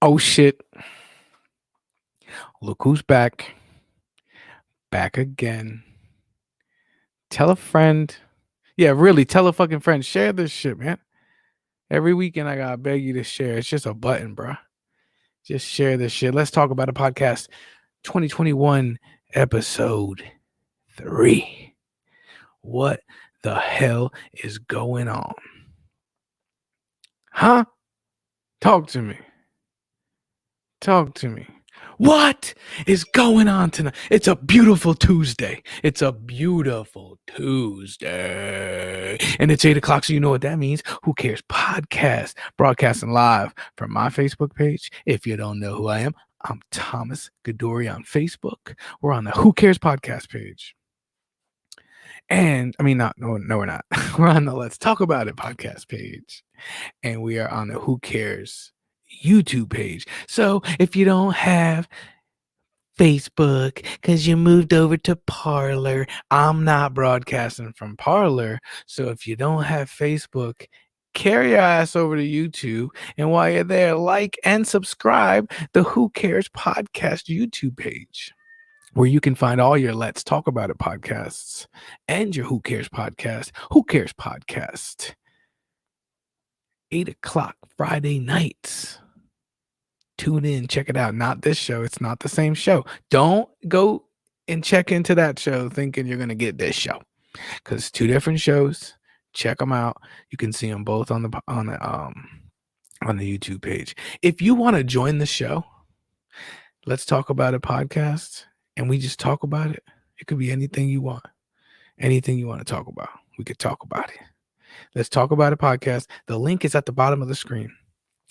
Oh shit. Look who's back. Back again. Tell a friend. Yeah, really, tell a fucking friend. Share this shit, man. Every weekend I gotta beg you to share. It's just a button, bro. Just share this shit. Let's talk about a podcast. 2021 episode 3. What the hell is going on? Huh? Talk to me. Talk to me. What is going on tonight? It's a beautiful Tuesday. It's a beautiful Tuesday. And it's 8 o'clock, so you know what that means. Who Cares Podcast, broadcasting live from my Facebook page. If you don't know who I am, I'm Thomas Gadori on Facebook. We're on the Who Cares Podcast page. And I mean, no, we're not. We're on the Let's Talk About It podcast page. And we are on the Who Cares YouTube page. So if you don't have Facebook because you moved over to Parler, I'm not broadcasting from Parler. So if you don't have Facebook, carry your ass over to YouTube. And while you're there, like and subscribe the Who Cares Podcast YouTube page, where you can find all your Let's Talk About It podcasts and your Who Cares podcast. Who Cares podcast? 8 o'clock Friday nights. Tune in, check it out. Not this show. It's not the same show. Don't go and check into that show thinking you're going to get this show, because it's two different shows. Check them out. You can see them both on the YouTube page. If you want to join the show, Let's Talk About It podcast, and we just talk about it. It could be anything you want. Anything you want to talk about, we could talk about it. Let's Talk About It podcast. The link is at the bottom of the screen.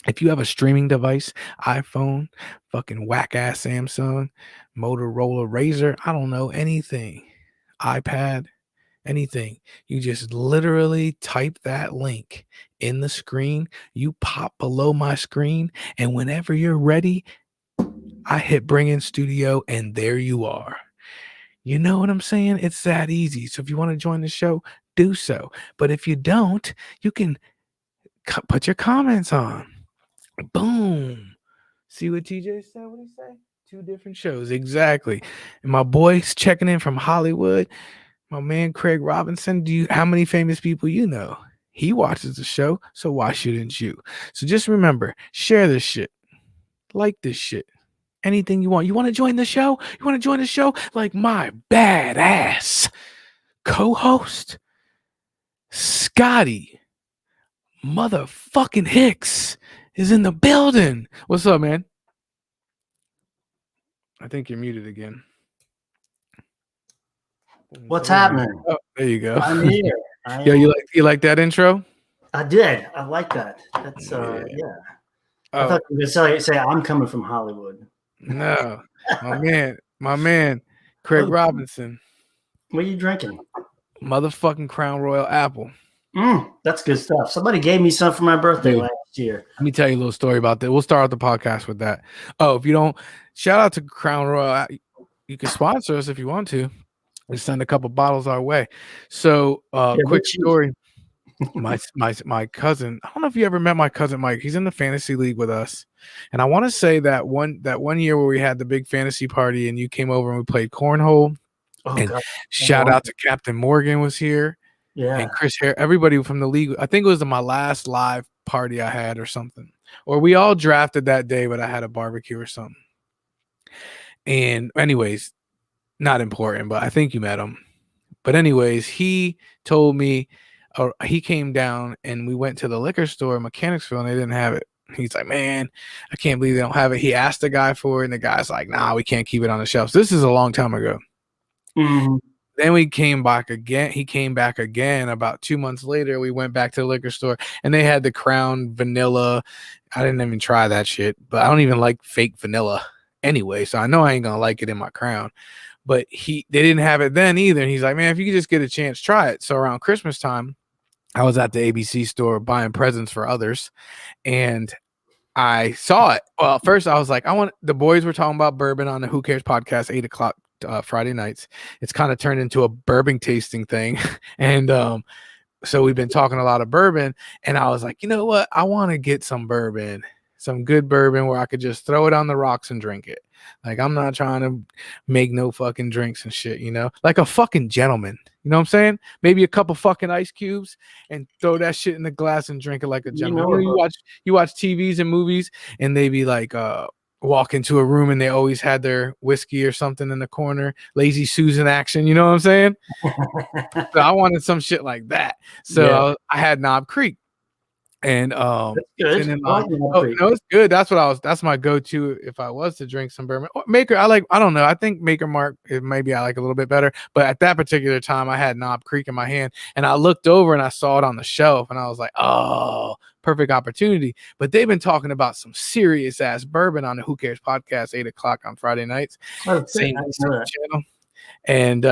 If you have a streaming device, iPhone, fucking whack-ass Samsung, Motorola Razr, I don't know, anything, iPad, anything, you just literally type that link in the screen. You pop below my screen, and whenever you're ready, I hit bring in studio, and there you are. You know what I'm saying? It's that easy. So if you want to join the show, do so. But if you don't, you can put your comments on. Boom. See what TJ said? What did he say? Two different shows. Exactly. And my boy's checking in from Hollywood. My man Craig Robinson. How many famous people you know? He watches the show, so why shouldn't you? So just remember, share this shit. Like this shit. Anything you want. You want to join the show? You want to join the show? Like my badass co-host, Scotty motherfucking Hicks is in the building. What's up, man? I think you're muted again. What's happening? Oh, there you go. I'm here. Yo, you like that intro? I did. I like that. That's yeah. I thought you were going to say I'm coming from Hollywood. No, my man, Craig Robinson. What are you drinking? Motherfucking Crown Royal Apple. That's good stuff. Somebody gave me some for my birthday last year. Let me tell you a little story about that. We'll start out the podcast with that. Oh, if you don't, shout out to Crown Royal. You can sponsor us if you want to. We send a couple bottles our way. So, quick story. My cousin. I don't know if you ever met my cousin Mike. He's in the fantasy league with us, and I want to say that one year where we had the big fantasy party and you came over and we played cornhole. Shout out to Captain Morgan was here. Yeah. And Chris Hare, everybody from the league. I think it was my last live party I had or something. Or we all drafted that day, but I had a barbecue or something. And anyways, not important, but I think you met him. But anyways, he told me, or he came down and we went to the liquor store in Mechanicsville and they didn't have it. He's like, man, I can't believe they don't have it. He asked the guy for it and the guy's like, nah, we can't keep it on the shelves. This is a long time ago. Mm-hmm. Then we came back again. He came back again about 2 months later. We went back to the liquor store and they had the Crown Vanilla. I didn't even try that shit, but I don't even like fake vanilla anyway. So I know I ain't going to like it in my Crown, but they didn't have it then either. And he's like, man, if you could just get a chance, try it. So around Christmas time, I was at the ABC store buying presents for others and I saw it. Well, first I was like, the boys were talking about bourbon on the Who Cares podcast, 8 o'clock. Friday nights. It's kind of turned into a bourbon tasting thing. And so we've been talking a lot of bourbon and I was like, you know what? I want to get some bourbon some good bourbon where I could just throw it on the rocks and drink it. Like, I'm not trying to make no fucking drinks and shit, you know, like a fucking gentleman. You know what I'm saying? Maybe a couple fucking ice cubes and throw that shit in the glass and drink it like a gentleman. You watch TVs and movies and they be like, walk into a room and they always had their whiskey or something in the corner, lazy Susan action. You know what I'm saying? So I wanted some shit like that. So I had Knob Creek. And That's good. no, it's good. That's my go-to if I was to drink some bourbon. Maker, I don't know. I think Maker Mark maybe I like a little bit better, but at that particular time I had Knob Creek in my hand and I looked over and I saw it on the shelf and I was like, oh, perfect opportunity. But they've been talking about some serious ass bourbon on the Who Cares podcast, 8:00 on Friday nights. Same channel. And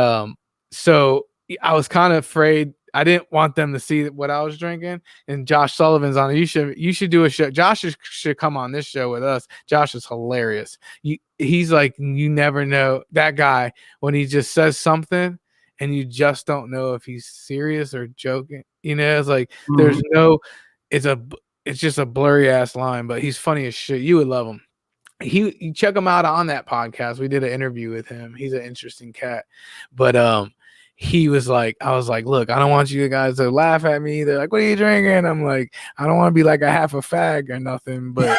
so I was kind of afraid. I didn't want them to see what I was drinking. And Josh Sullivan's on it. You should do a show. Josh should come on this show with us. Josh is hilarious. He's like, you never know that guy when he just says something and you just don't know if he's serious or joking. You know, it's like there's no, it's just a blurry ass line, but he's funny as shit. You would love him. You check him out on that podcast. We did an interview with him. He's an interesting cat. But he was like, I was like, look, I don't want you guys to laugh at me. They're like, what are you drinking? I'm like, I don't want to be like a half a fag or nothing, but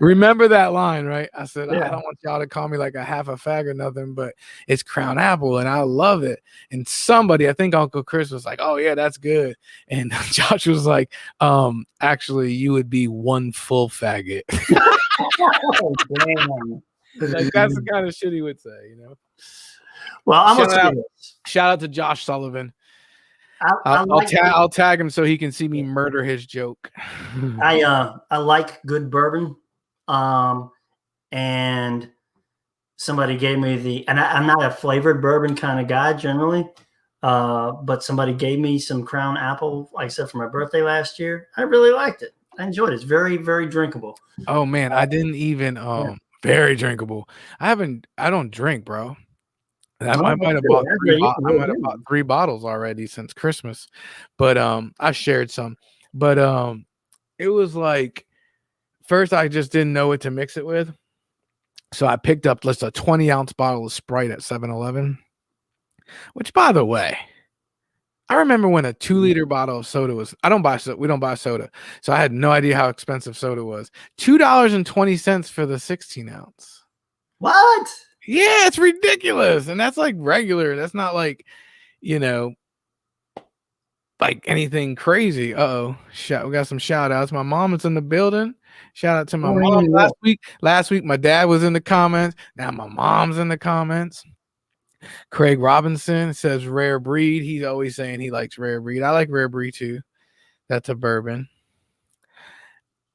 remember that line, right? I said, I don't want y'all to call me like a half a fag or nothing, but it's Crown Apple and I love it. And somebody, I think Uncle Chris was like, oh yeah, that's good. And Josh was like, actually you would be one full faggot. Oh, damn. Like, that's the kind of shit he would say, you know? Well, I'm gonna shout out to Josh Sullivan. I'll tag him so he can see me murder his joke. I like good bourbon, and somebody gave me I'm not a flavored bourbon kind of guy generally, but somebody gave me some Crown Apple, like I said, for my birthday last year. I really liked it. I enjoyed it. It's very, very drinkable. Oh man, I didn't even very drinkable. I don't drink, bro. I might have bought 3 bottles already since Christmas, but I shared some. But it was like, first I just didn't know what to mix it with, so I picked up just a 20-ounce bottle of Sprite at 7-Eleven. Which, by the way, I remember when a 2-liter bottle of soda was. We don't buy soda, so I had no idea how expensive soda was. $2.20 for the 16-ounce. What? Yeah, it's ridiculous. And that's like regular. That's not like, you know, like anything crazy. We got some shout outs. My mom is in the building. Shout out to my mom last week. My dad was in the comments. Now my mom's in the comments. Craig Robinson says Rare Breed. He's always saying he likes Rare Breed. I like Rare Breed too. That's a bourbon.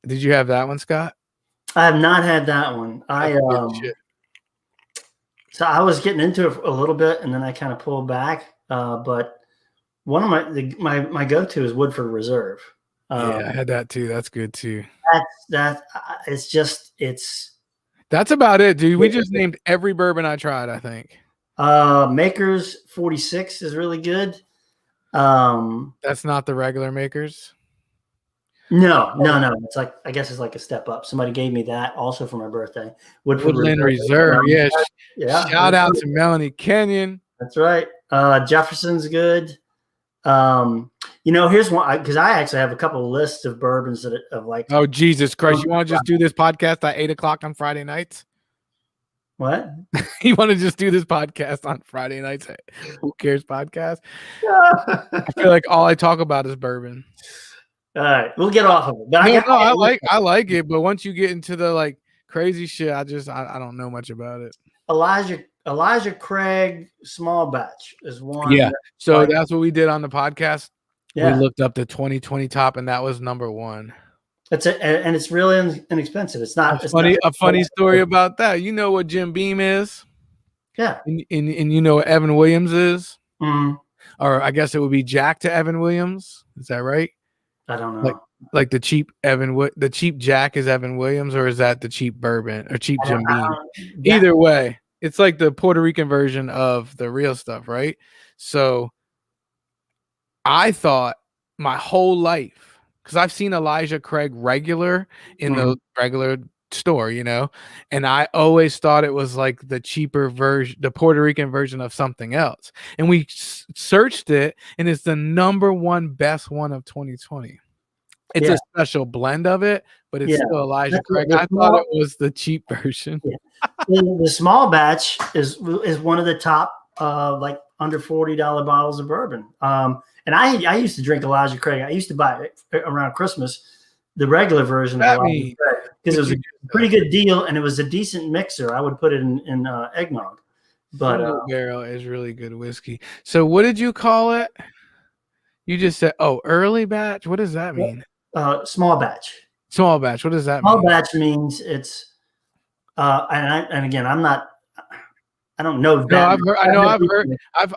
Did you have that one, Scott? I have not had that one. So I was getting into it a little bit, and then I kind of pulled back. But one of my go-to is Woodford Reserve. Yeah, I had that too. That's good too. That's about it, dude. We just named every bourbon I tried, I think. Maker's 46 is really good. That's not the regular Maker's. No. It's like, I guess it's like a step up. Somebody gave me that also for my birthday. Woodland Reserve. Yeah. Shout out to Melanie Kenyon. That's right. Jefferson's good. Here's one, because I actually have a couple of lists of bourbons oh, Jesus Christ. You want to just do this podcast at 8:00 on Friday nights? What? You want to just do this podcast on Friday nights at Who Cares podcast? I feel like all I talk about is bourbon. All right, we'll get off of it. But I like it, but once you get into the like crazy shit, I don't know much about it. Elijah Craig small batch is one. Yeah, so that's what we did on the podcast. Yeah. We looked up the 2020 top, and that was number 1. And it's really inexpensive. It's not a funny story about that. You know what Jim Beam is? Yeah, and you know what Evan Williams is? Mm-hmm. Or I guess it would be Jack to Evan Williams. Is that right? I don't know. Like the cheap the cheap Jack is Evan Williams, or is that the cheap bourbon or cheap Jim Beam? Either way, it's like the Puerto Rican version of the real stuff, right? So I thought my whole life, because I've seen Elijah Craig regular in the regular store, and I always thought it was like the cheaper version, the Puerto Rican version of something else. And we searched it, and it's the number one best one of 2020. It's a special blend of it, but it's still Elijah Craig. I thought it was the cheap version. Yeah. The small batch is one of the top like under $40 bottles of bourbon. And I used to drink Elijah Craig. I used to buy it around Christmas, the regular version of Elijah Craig, because it was a pretty good deal and it was a decent mixer. I would put it in eggnog. But Single barrel is really good whiskey. So what did you call it? You just said, early batch. What does that mean? Small batch. Small batch. What does that mean? Small batch means it's and again, I don't know.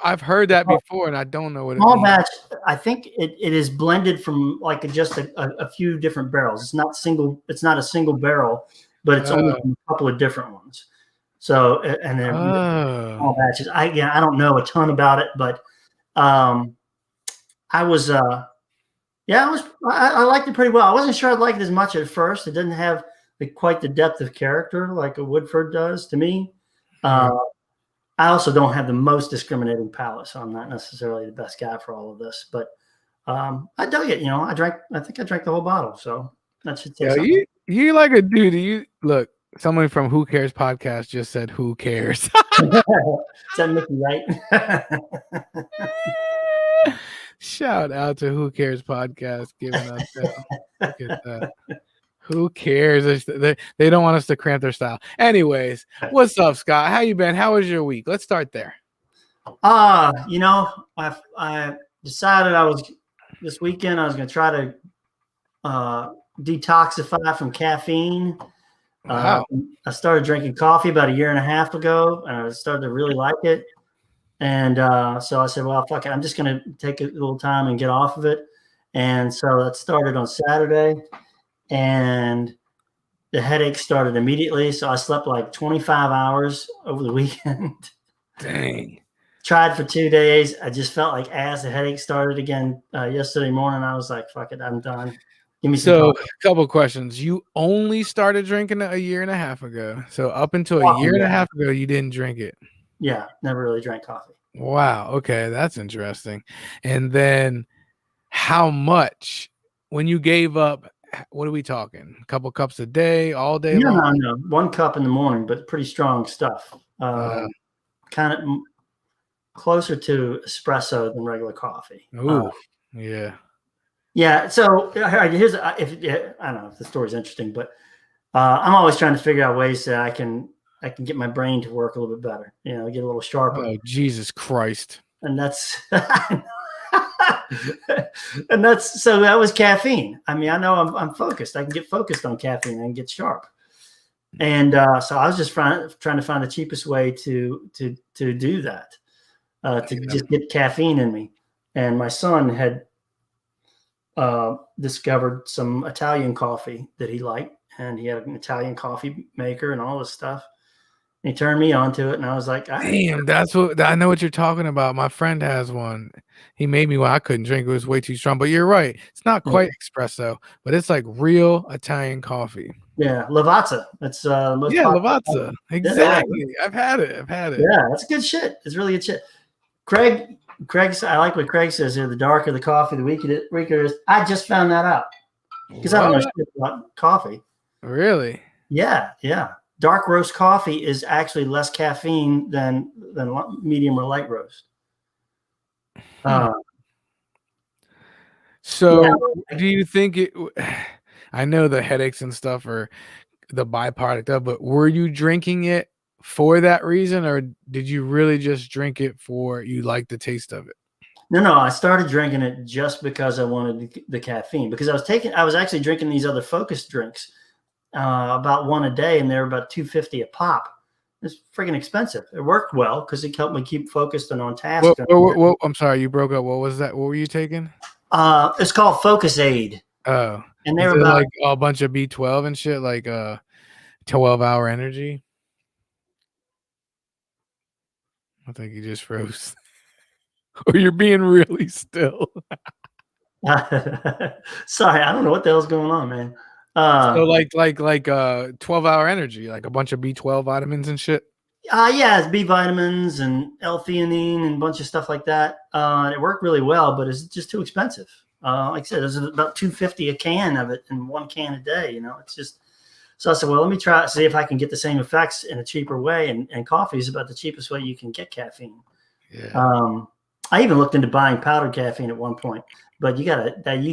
I've heard that before, and I don't know what it means. Small batch. I think it is blended from like just a few different barrels. It's not single. It's not a single barrel, but it's only a couple of different ones. So and then small batches. I don't know a ton about it, but I liked it pretty well. I wasn't sure I'd like it as much at first. It didn't have quite the depth of character like a Woodford does to me. I also don't have the most discriminating palate, so I'm not necessarily the best guy for all of this. But I dug it. I think I drank the whole bottle, so that should say something. You like a dude. You look. Someone from Who Cares podcast just said, "Who cares?" Is that Mickey, right? Shout out to Who Cares podcast giving us that. Look at that. Who cares? They don't want us to cramp their style. Anyways, what's up, Scott? How you been? How was your week? Let's start there. I decided this weekend I was going to try to detoxify from caffeine. Wow. I started drinking coffee about a year and a half ago, and I started to really like it. And so I said, well, fuck it. I'm just going to take a little time and get off of it. And so that started on Saturday. And the headache started immediately. So I slept like 25 hours over the weekend. Dang. Tried for 2 days. I just felt like ass. The headache started again yesterday morning. I was like, fuck it, I'm done. Give me some coffee. A couple questions. You only started drinking it a year and a half ago. So up until a year and a half ago, you didn't drink it. Yeah, never really drank coffee. Wow. Okay, that's interesting. And then how much when you gave up? What are we talking? A couple cups a day, all day long? No. 1 cup in the morning, but pretty strong stuff. Kind of closer to espresso than regular coffee. Ooh, yeah. Yeah. So here's I don't know if the story's interesting, but I'm always trying to figure out ways that I can get my brain to work a little bit better. Get a little sharper. Oh, Jesus Christ! And that's. So that was caffeine. I mean, I know I'm focused. I can get focused on caffeine and get sharp. And so I was just trying to find the cheapest way to do that, just get caffeine in me. And my son had discovered some Italian coffee that he liked, and he had an Italian coffee maker and all this stuff. And he turned me onto it, and I was like, damn, I know what you're talking about. My friend has one. He made me one. I couldn't drink. It was way too strong. But you're right. It's not quite espresso, but it's like real Italian coffee. Yeah, Lavazza. That's most Lavazza. Exactly. I've had it. Yeah, that's good shit. It's really good shit. Craig, I like what Craig says here. The darker the coffee, the weaker it is. I just found that out because I don't know shit about coffee. Really? Yeah. Dark roast coffee is actually less caffeine than medium or light roast. Do you think it? I know the headaches and stuff are the byproduct of, but were you drinking it for that reason, or did you really just drink it for you like the taste of it? No. I started drinking it just because I wanted the caffeine. Because I was actually drinking these other focus drinks. About 1 a day, and they're about $2.50 a pop. It's freaking expensive. It worked well because it helped me keep focused and on task. I'm sorry, you broke up. What was that? What were you taking? It's called Focus Aid. Oh, and they were about like a bunch of B12 and shit, like 12-hour energy. I think you just froze, or you're being really still. Sorry, I don't know what the hell's going on, man. So like 12-hour energy, like a bunch of B12 vitamins and shit. Yeah, it's B vitamins and L-theanine and a bunch of stuff like that. It worked really well, but it's just too expensive. Like I said, there's about $2.50 a can of it, and 1 can a day. It's just. So I said, well, let me try see if I can get the same effects in a cheaper way. And coffee is about the cheapest way you can get caffeine. Yeah. I even looked into buying powdered caffeine at one point, but you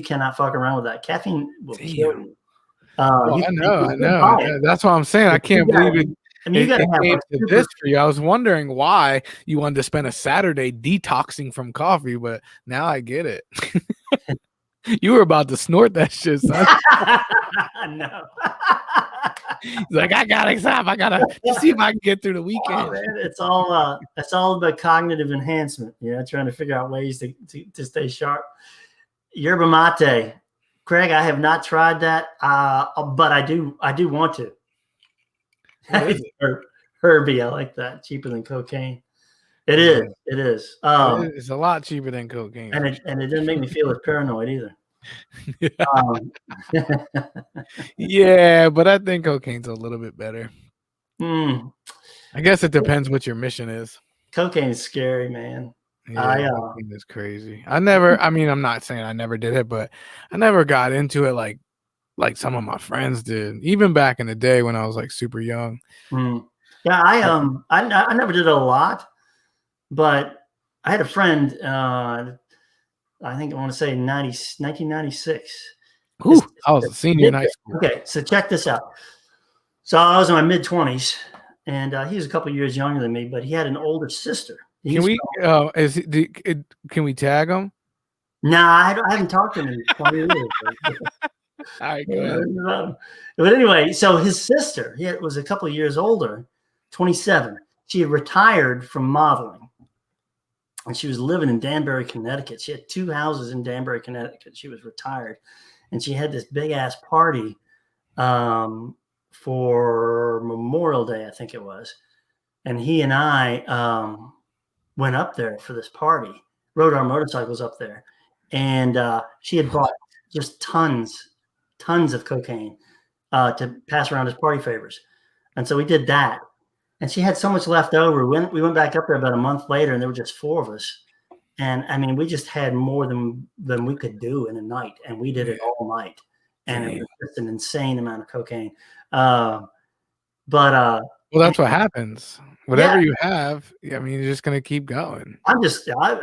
cannot fuck around with that. Caffeine will kill you. Oh, You I can know. buy it. That's what I'm saying. I can't believe it. I mean, you got to have Came like to super. this for you. I was wondering why you wanted to spend a Saturday detoxing from coffee, but now I get it. You were about to snort that shit, son. No. He's like, I gotta stop. I gotta see if I can get through the weekend. Oh, man, it's all about cognitive enhancement. Trying to figure out ways to stay sharp. Yerba mate, Craig. I have not tried that, but I do want to. What is it? Herbie, I like that. Cheaper than cocaine. It is. It is. It's a lot cheaper than cocaine. And it didn't make me feel as paranoid either. Yeah, but I think cocaine's a little bit better. I guess it depends what your mission is. Cocaine is scary, man. Yeah, cocaine is crazy. I mean, I'm not saying I never did it, but I never got into it like some of my friends did, even back in the day when I was like super young. Yeah, I never did it a lot, but I had a friend. I think I want to say 1996. Ooh, I was a senior in high school. Okay, so check this out. So I was in my mid-20s, and he was a couple years younger than me, but he had an older sister. Can we tag him? No, I haven't talked to him in 20 years. All right, go ahead. But anyway, so his sister, was a couple of years older, 27. She had retired from modeling, and she was living in Danbury, Connecticut. She had 2 houses in Danbury, Connecticut. She was retired, and she had this big ass party for Memorial Day, I think it was. And he and I went up there for this party, rode our motorcycles up there, and she had bought just tons of cocaine to pass around as party favors. And so we did that. And she had so much left over. We went back up there about a month later, and there were just 4 of us. And I mean, we just had more than we could do in a night, and we did it all night. And it was just an insane amount of cocaine. Well, that's what happens. Whatever you have, I mean, you're just gonna keep going. I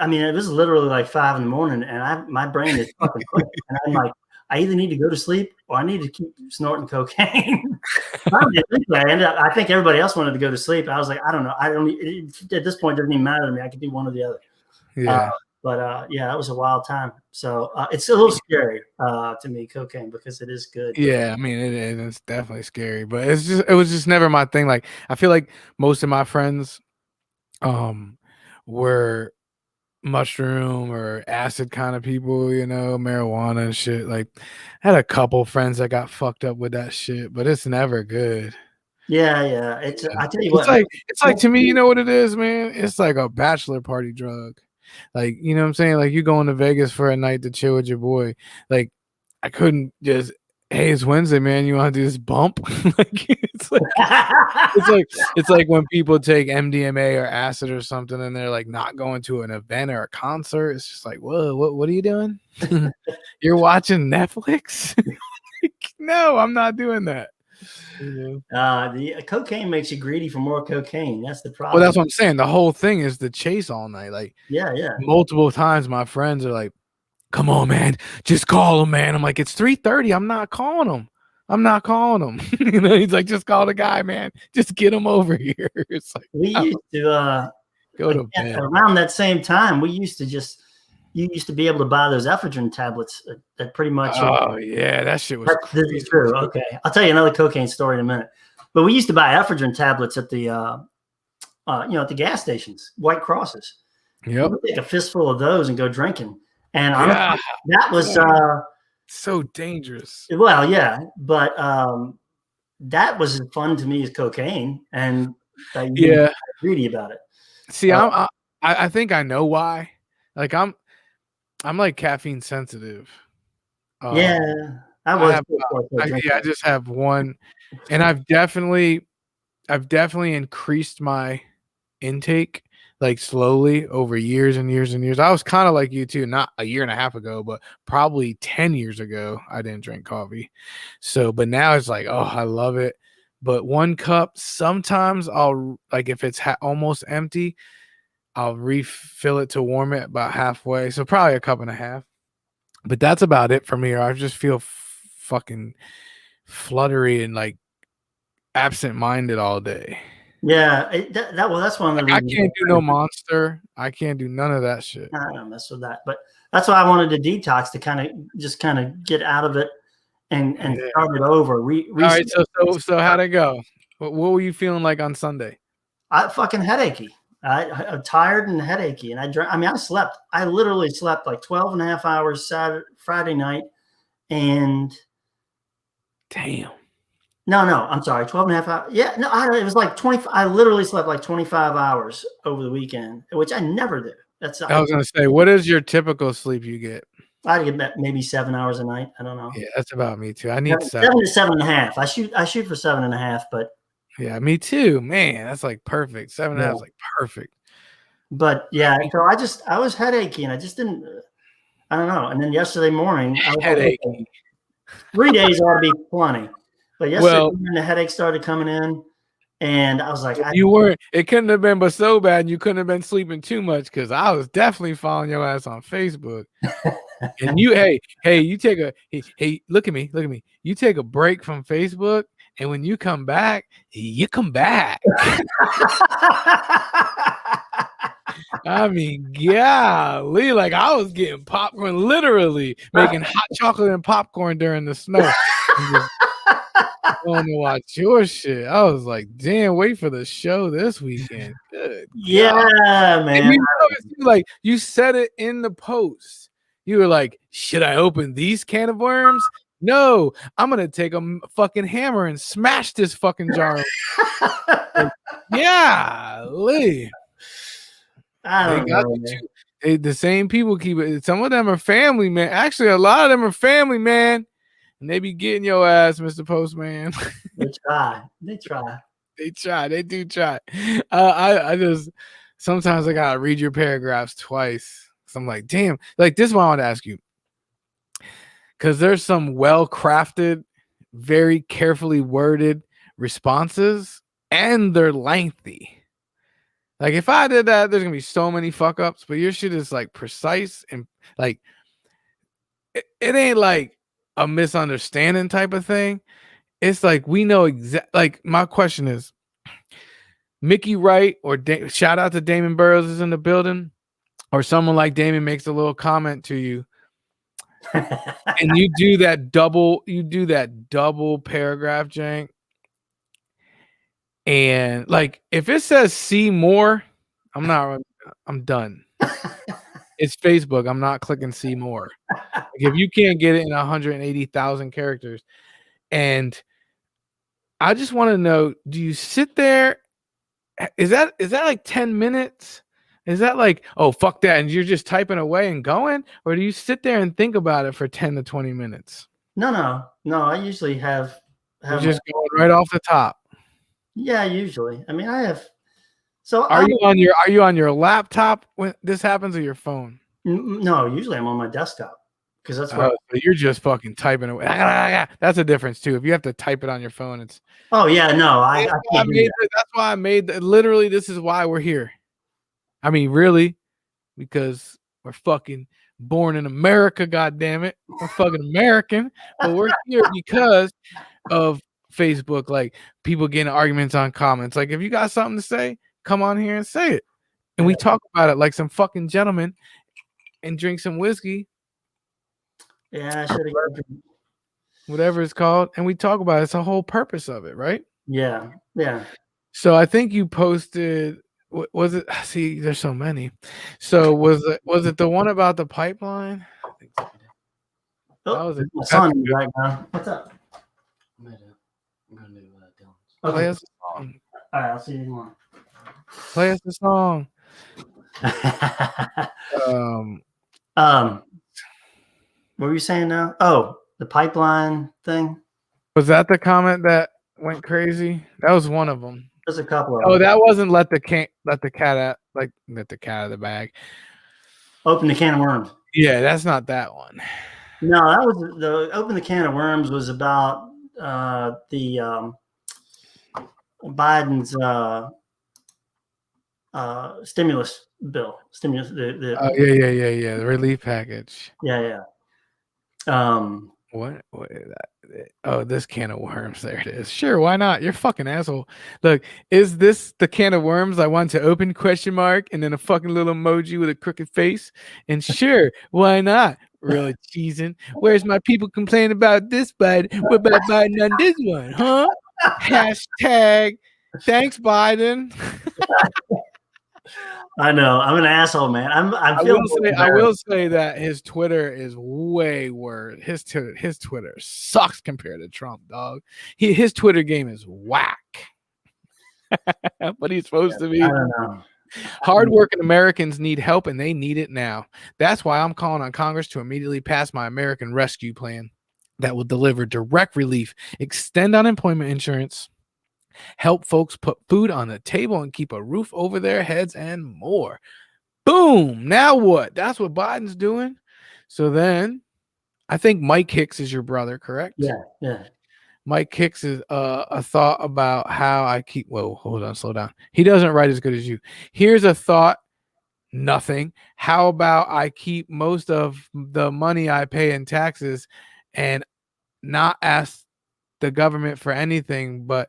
mean, it was literally like 5 in the morning, and my brain is fucking quick. And I'm like, I either need to go to sleep or I need to keep snorting cocaine. I think everybody else wanted to go to sleep. I was like, I don't know. At this point, it doesn't even matter to me. I could do one or the other. Yeah. Yeah, that was a wild time. So it's a little scary to me, cocaine, because it is good. Yeah, I mean, it's definitely scary, but it was just never my thing. Like, I feel like most of my friends were mushroom or acid kind of people, marijuana and shit. Like, I had a couple friends that got fucked up with that shit, but it's never good. Yeah. I tell you what, it's like to me, you know what it is, man? It's like a bachelor party drug. Like, you know what I'm saying? Like, you going to Vegas for a night to chill with your boy. Like, I couldn't just, hey, it's Wednesday, man. You want to do this bump? it's like when people take MDMA or acid or something, and they're like not going to an event or a concert. It's just like, whoa, what are you doing? You're watching Netflix? No, I'm not doing that. The cocaine makes you greedy for more cocaine. That's the problem. Well, that's what I'm saying. The whole thing is the chase all night. Like, yeah. Multiple times, my friends are like, "Come on, man, just call him, man." I'm like, "It's 3:30. I'm not calling him. He's like, "Just call the guy, man. Just get him over here." It's like we used to go to bed around that same time. You used to be able to buy those ephedrine tablets that pretty much. Oh yeah, that shit was. This is true. Okay, I'll tell you another cocaine story in a minute. But we used to buy ephedrine tablets at the, at the gas stations, White Crosses. Yep. We'd take a fistful of those and go drinking, and honestly, that was so dangerous. Well, yeah, but that was as fun to me as cocaine, and yeah, greedy about it. See, I think I know why. Like, I'm like caffeine sensitive. Yeah, I I was have before I drink I that. just have one, and I've definitely increased my intake like slowly over years and years and years. I was kind of like you too, not a year and a half ago, but probably 10 years ago, I didn't drink coffee. So, but now it's like, oh, I love it. But one cup, sometimes I'll like if it's almost empty, I'll refill it to warm it about halfway. So probably a cup and a half. But that's about it for me. Or I just feel fucking fluttery and like absent-minded all day. Yeah, well, that's one of the I reasons can't do no Monster. I can't do none of that shit. I don't mess with that. But that's why I wanted to detox to kind of get out of it and Yeah. start it over. All right, so how'd it go? What were you feeling like on Sunday? I fucking headachy. I'm tired and headachy, and I slept. I literally slept like 12 and a half hours Friday night, and Damn. no, I'm sorry, 12 and a half hours. Yeah, no, it was like 20. I literally slept like 25 hours over the weekend, which I never do. I was gonna say, what is your typical sleep you get? I get maybe 7 hours a night. I don't know. Yeah, that's about me too. I need 7 to 7.5. I shoot for 7.5, but yeah, me too. Man, that's like perfect. 7.5 is like perfect. But yeah, so I was headachy and I just didn't. I don't know. And then yesterday morning, I was Headache. like, 3 days ought to be plenty. But yesterday morning, the headache started coming in, and I was like, you weren't. It couldn't have been, but so bad you couldn't have been sleeping too much because I was definitely following your ass on Facebook. And you, hey, you take hey, look at me. You take a break from Facebook, and when you come back, you come back. I mean, golly, like I was getting popcorn, literally making hot chocolate and popcorn during the snow. Going to watch your shit. I was like, damn, wait for the show this weekend. Good. Yeah, God. man. Like you said it in the post. You were like, should I open these can of worms? No, I'm gonna take a fucking hammer and smash this fucking jar. Like, yeah, Lee. I don't know. The same people keep it. Some of them are family, man. Actually, a lot of them are family, man. And they be getting your ass, Mr. Postman. They try. They try. They do try. I just sometimes I gotta read your paragraphs twice. So I'm like, damn. Like this is what I want to ask you. Because there's some well-crafted, very carefully worded responses, and they're lengthy. Like if I did that, there's gonna be so many fuck ups, but your shit is like precise and like it ain't like a misunderstanding type of thing. It's like we know like my question is Mickey Wright or shout out to Damon Burrows is in the building, or someone like Damon makes a little comment to you, and you do that double paragraph, Jank. And like if it says see more, I'm done. It's Facebook. I'm not clicking see more. Like if you can't get it in 180,000 characters. And I just want to know, do you sit there? Is that like 10 minutes? Is that like, oh, fuck that, and you're just typing away and going? Or do you sit there and think about it for 10 to 20 minutes? No. I usually have You're just going right off the top. Yeah, usually. I mean, I have. So are you on your laptop when this happens, or your phone? No, usually I'm on my desktop because that's where you're just fucking typing away. That's a difference too. If you have to type it on your phone, it's. Oh yeah, no, that's why I made literally. This is why we're here. I mean, really, because we're fucking born in America. God damn it, we're fucking American, but we're here because of Facebook. Like people getting arguments on comments. Like if you got something to say, come on here and say it, and we talk about it like some fucking gentlemen, and drink some whiskey. Yeah, I should have. Whatever it's called, and we talk about it. It's the whole purpose of it, right? Yeah. So I think you posted. Was it? See, there's so many. So was it the one about the pipeline? I think so. Oh, that was my son right now. What's up? I'm gonna do Dylan's. Okay. Play us a song. All right, I'll see you tomorrow. Play us a song. What were you saying now? Oh, the pipeline thing. Was that the comment that went crazy? That was one of them. There's a couple of Oh, them. that wasn't let the cat out, like let the cat out of the bag. Open the can of worms. Yeah, that's not that one. No, that was the open the can of worms was about the Biden's stimulus bill. Stimulus. Oh yeah. The relief package. Yeah. What is that? Oh, this can of worms. There it is. Sure, why not? You're a fucking asshole. Look, is this the can of worms I want to open? Question mark, and then a fucking little emoji with a crooked face. And sure, why not? Really cheesing. Where's my people complaining about this, Biden? What about Biden on this one, huh? Hashtag thanks, Biden. I know. I'm an asshole, man. I will say that his Twitter is way worse. His Twitter sucks compared to Trump, dog. His Twitter game is whack. But he's supposed to be. I don't know. Hardworking Americans need help, and they need it now. That's why I'm calling on Congress to immediately pass my American Rescue Plan that will deliver direct relief, extend unemployment insurance, help folks put food on the table and keep a roof over their heads, and more. Boom. Now what? That's what Biden's doing. So then I think Mike Hicks is your brother, correct? Yeah. Mike Hicks is a thought about how I keep. Whoa, hold on, slow down. He doesn't write as good as you. Here's a thought. Nothing. How about I keep most of the money I pay in taxes and not ask the government for anything but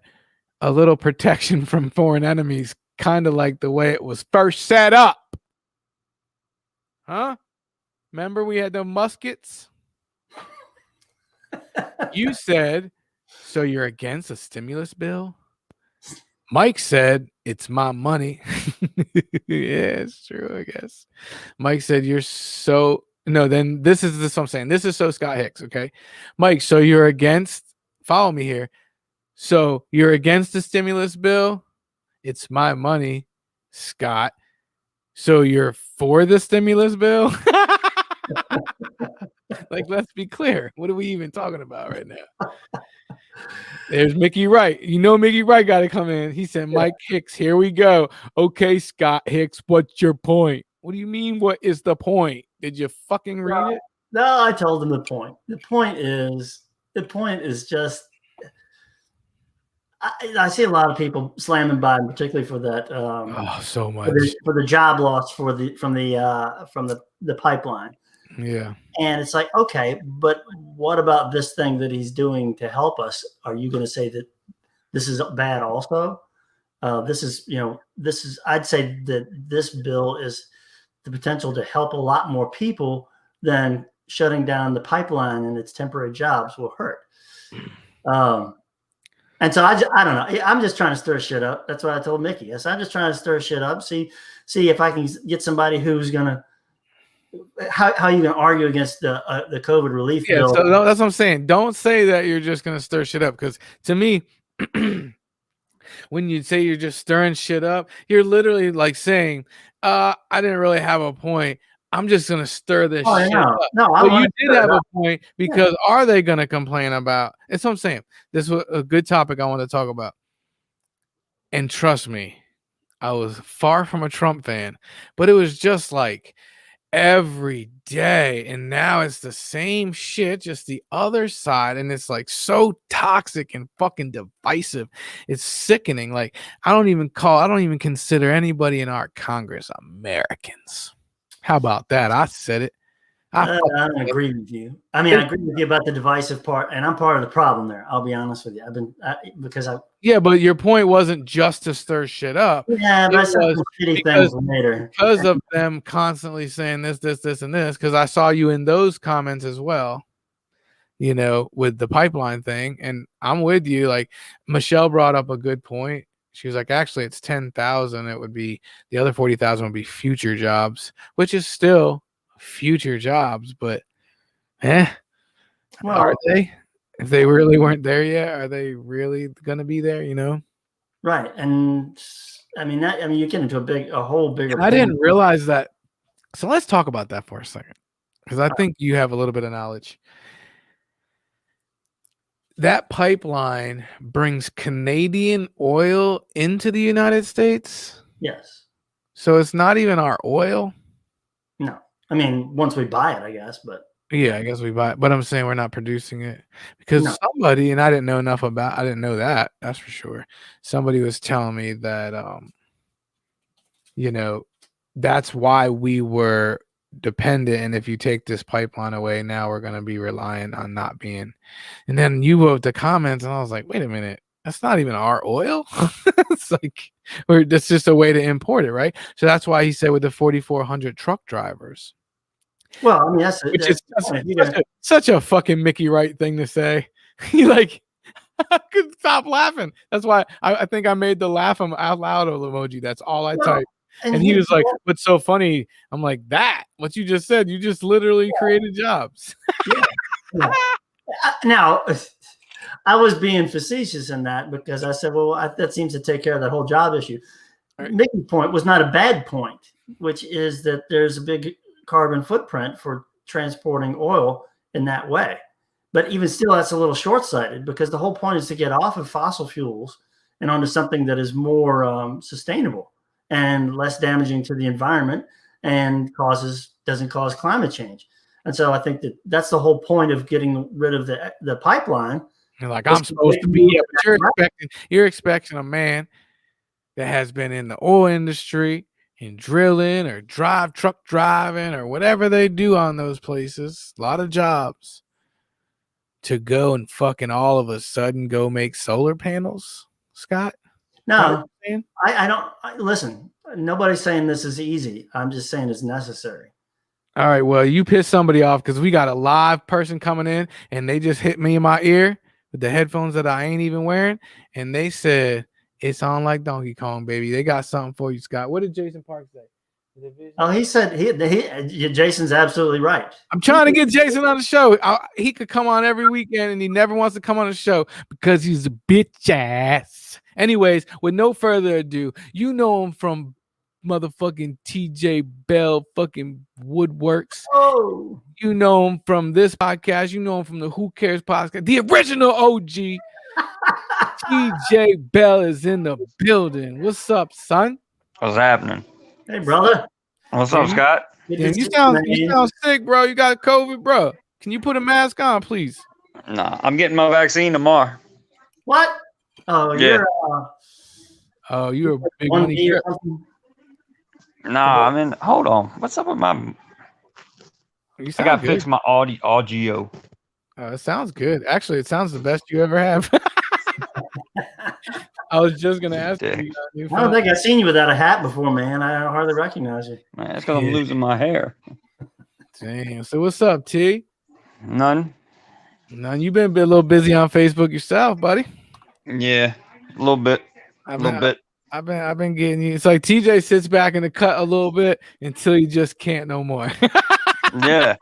a little protection from foreign enemies, kind of like the way it was first set up. Huh? Remember we had the muskets? You said, so you're against a stimulus bill? Mike said, it's my money. Yeah, it's true, I guess. Mike said, you're so... No, then this is what I'm saying. This is so Scott Hicks, okay? Mike, so you're against... Follow me here. So you're against the stimulus bill? It's my money, Scott. So you're for the stimulus bill? Like, let's be clear. What are we even talking about right now? There's Mickey Wright. You know Mickey Wright got to come in. He said, Mike Hicks, here we go. Okay, Scott Hicks, what's your point? What do you mean, what is the point? Did you fucking read it? No, I told him the point. The point is just I see a lot of people slamming Biden, particularly for that. So much for the job loss from the pipeline. Yeah, and it's like, okay, but what about this thing that he's doing to help us? Are you going to say that this is bad also? This is I'd say that this bill is the potential to help a lot more people than shutting down the pipeline and its temporary jobs will hurt. And so I don't know. I'm just trying to stir shit up. That's what I told Mickey. Yes, I'm just trying to stir shit up. See if I can get somebody who's gonna. How are you gonna argue against the COVID relief bill? So that's what I'm saying. Don't say that you're just gonna stir shit up, because to me, when you say you're just stirring shit up, you're literally like saying, "I didn't really have a point. I'm just gonna stir this shit up." No, but you did have a point, because are they gonna complain about? That's what I'm saying. This was a good topic I want to talk about. And trust me, I was far from a Trump fan, but it was just like every day, and now it's the same shit, just the other side, and it's like so toxic and fucking divisive. It's sickening. Like, I don't even consider anybody in our Congress Americans. How about that? I said it. I don't agree with you. I mean, I agree with you about the divisive part, and I'm part of the problem there. I'll be honest with you. Yeah, but your point wasn't just to stir shit up. Yeah, but I said some shitty things later because of them constantly saying this, and this. Because I saw you in those comments as well. With the pipeline thing, and I'm with you. Like, Michelle brought up a good point. She was like, actually, it's 10,000. It would be the other 40,000 would be future jobs, which is still future jobs, but are they? If they really weren't there yet, are they really gonna be there? Right. And I mean you get into a whole bigger. I didn't realize that. So let's talk about that for a second. because I think you have a little bit of knowledge. That pipeline brings Canadian oil into the United States. Yes. So it's not even our oil. No. I mean, once we buy it, I guess, but Yeah, I guess we buy it. But I'm saying we're not producing it because No. somebody, and I didn't know enough about, I didn't know that. That's for sure. Somebody was telling me that, that's why we were dependent. And if you take this pipeline away, now we're going to be reliant on not being. And then you wrote the comments, and I was like, wait a minute. That's not even our oil. It's like, or that's just a way to import it, right? So that's why he said with the 4,400 truck drivers. Well, I mean, that's Which is such a fucking Mickey Wright thing to say. He like, I couldn't stop laughing. That's why I think I made the laugh out loud emoji. That's all I typed. And he was like, "What's so funny?" I'm like, "That what you just said. You just literally created jobs." Yeah. Now, I was being facetious in that because I said, "Well, that seems to take care of that whole job issue." Right. Mickey's point was not a bad point, which is that there's a big carbon footprint for transporting oil in that way. But even still, that's a little short-sighted because the whole point is to get off of fossil fuels and onto something that is more sustainable and less damaging to the environment and doesn't cause climate change. And so I think that's the whole point of getting rid of the pipeline. You're like, I'm supposed to be here, but you're expecting a man that has been in the oil industry and drilling or truck driving or whatever they do on those places, a lot of jobs, to go and fucking all of a sudden go make solar panels, Scott? No, I don't. Listen, nobody's saying this is easy. I'm just saying it's necessary. All right, well, you pissed somebody off because we got a live person coming in and they just hit me in my ear with the headphones that I ain't even wearing. And they said, it's on like Donkey Kong, baby. They got something for you, Scott. What did Jason Park say? Oh, he said Jason's absolutely right. I'm trying to get Jason on the show. He could come on every weekend, and he never wants to come on the show because he's a bitch ass. Anyways, with no further ado, you know him from motherfucking TJ Bell fucking Woodworks. Oh, you know him from this podcast. You know him from the Who Cares podcast. The original OG. TJ Bell is in the building. What's up, son? What's happening? Hey, brother. What's up, Scott? Yeah, you sound sick, bro. You got COVID, bro. Can you put a mask on, please? Nah, I'm getting my vaccine tomorrow. What? Oh, yeah. You're a big money. Nah, I mean, hold on. What's up with my? I got to fix my audio. It sounds good. Actually, it sounds the best you ever have. I was just gonna ask you. I don't think I've seen you without a hat before, man. I hardly recognize you. Man, that's because I'm losing my hair. Damn. So what's up, T? None. You've been a little busy on Facebook yourself, buddy. Yeah, a little bit. I've been getting you. It's like TJ sits back in the cut a little bit until he just can't no more. Yeah.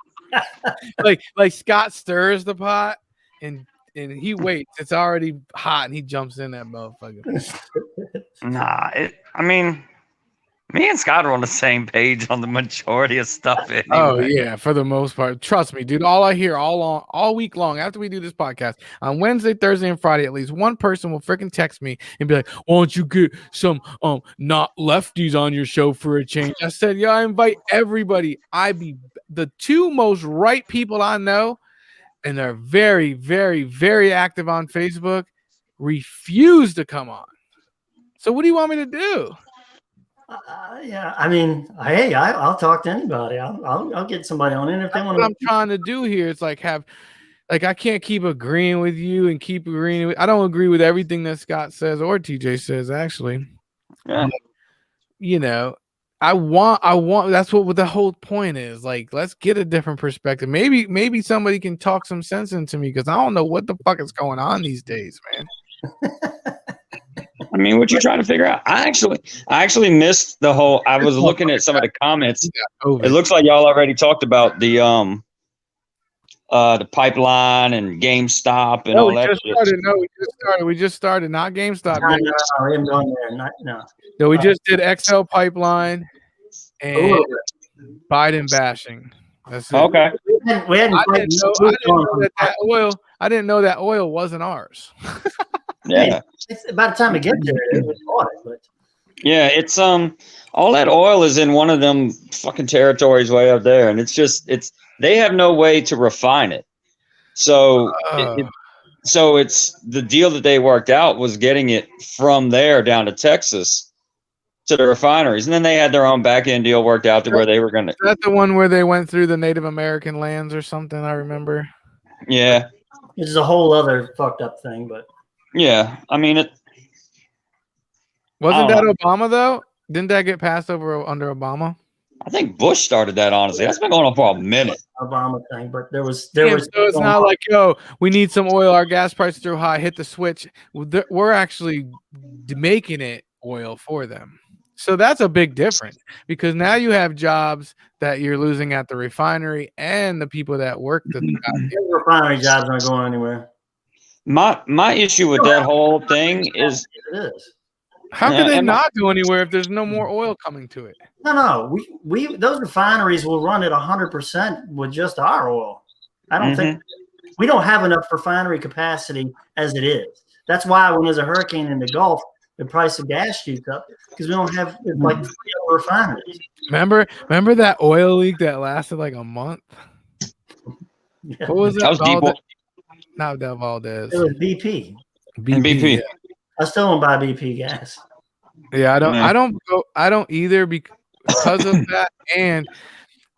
like Scott stirs the pot and he waits. It's already hot, and he jumps in that motherfucker. Nah, I mean, me and Scott are on the same page on the majority of stuff. Anyway. Oh yeah, for the most part. Trust me, dude. All I hear all week long after we do this podcast on Wednesday, Thursday, and Friday, at least one person will freaking text me and be like, "Why don't you get some not lefties on your show for a change?" I said, "Yeah, I invite everybody. I be the two most right people I know." And they're very, very, very active on Facebook, refuse to come on. So what do you want me to do? Yeah, I mean, hey, I'll talk to anybody. I'll get somebody on in if they want. What I'm trying to do here is I can't keep agreeing with you and keep agreeing with. I don't agree with everything that Scott says or TJ says, actually. Yeah. But, I want. That's what the whole point is. Like, let's get a different perspective. Maybe somebody can talk some sense into me because I don't know what the fuck is going on these days, man. I mean, what you trying to figure out? I actually missed the whole. I was looking at some of the comments. It looks like y'all already talked about the pipeline and GameStop and all that shit. We just started. Not GameStop. No, we just did XL pipeline and Biden bashing. That's it. Okay. We hadn't I quite didn't know, I moved didn't know on. that oil. I didn't know that oil wasn't ours. Yeah. It's, by the time it gets there, it was bought it, but Yeah, it's all that oil is in one of them fucking territories way up there, and it's they have no way to refine it. So so it's the deal that they worked out was getting it from there down to Texas to the refineries, and then they had their own back end deal worked out to where they were gonna. Is that the one where they went through the Native American lands or something? I remember. Yeah, which is a whole other fucked up thing. But yeah. I mean, Wasn't I that don't Obama though? Didn't that get passed over under Obama? I think Bush started that. Honestly, that's been going on for a minute. Obama thing, but there was So it's not like, yo, we need some oil. Our gas prices are high. Hit the switch. We're actually making it oil for them. So that's a big difference because now you have jobs that you're losing at the refinery and the people that work the refinery jobs aren't going anywhere. My issue with that whole thing is It is. how can they not go anywhere if there's no more oil coming to it? No. We those refineries will run at 100% with just our oil. I don't think we don't have enough refinery capacity as it is. That's why when there's a hurricane in the Gulf, the price of gas shoots up because we don't have like 3 other refineries. Remember that oil leak that lasted like a month? Yeah. What was that was Valdez? Not that Valdez. It was BP. BP. Yeah. I still don't buy BP gas. Yeah, I don't either because of that. And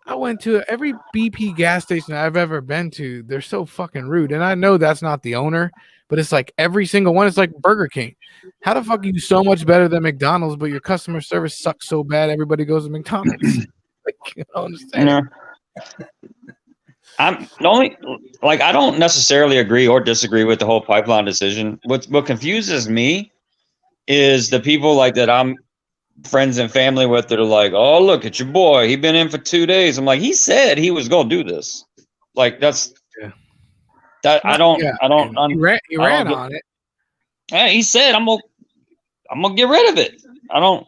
I went to every BP gas station I've ever been to. They're so fucking rude. And I know that's not the owner, but it's like every single one. It's like Burger King. How the fuck are you so much better than McDonald's, but your customer service sucks so bad everybody goes to McDonald's? Like, I don't understand. I'm the only I don't necessarily agree or disagree with the whole pipeline decision. What confuses me is the people like that I'm friends and family with that are like, oh, look at your boy, he been in for 2 days. I'm like, he said he was gonna do this. Like that's that I don't He ran on it. Yeah, he said I'm gonna get rid of it. I don't